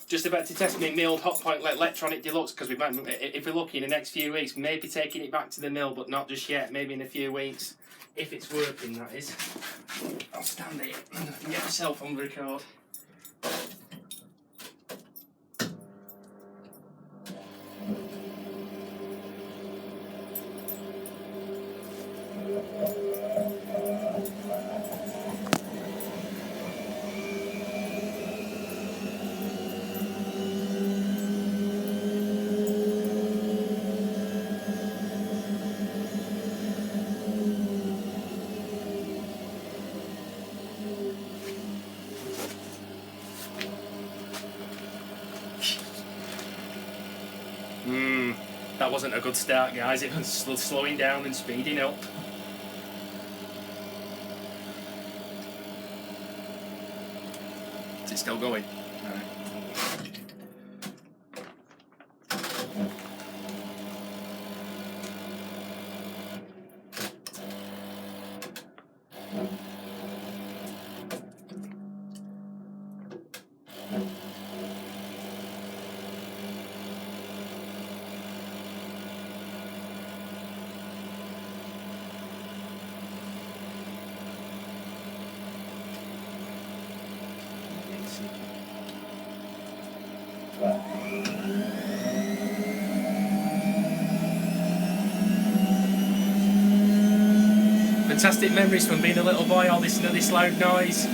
Just about to test my old Hotpoint electronic deluxe, because we might, if we're lucky in the next few weeks, maybe taking it back to the mill, but not just yet. Maybe in a few weeks, if it's working, that is. I'll stand it and get myself on the record. That wasn't a good start, guys. It was slowing down and speeding up. Is it still going? All right. Fantastic memories from being a little boy, all listening to this loud noise.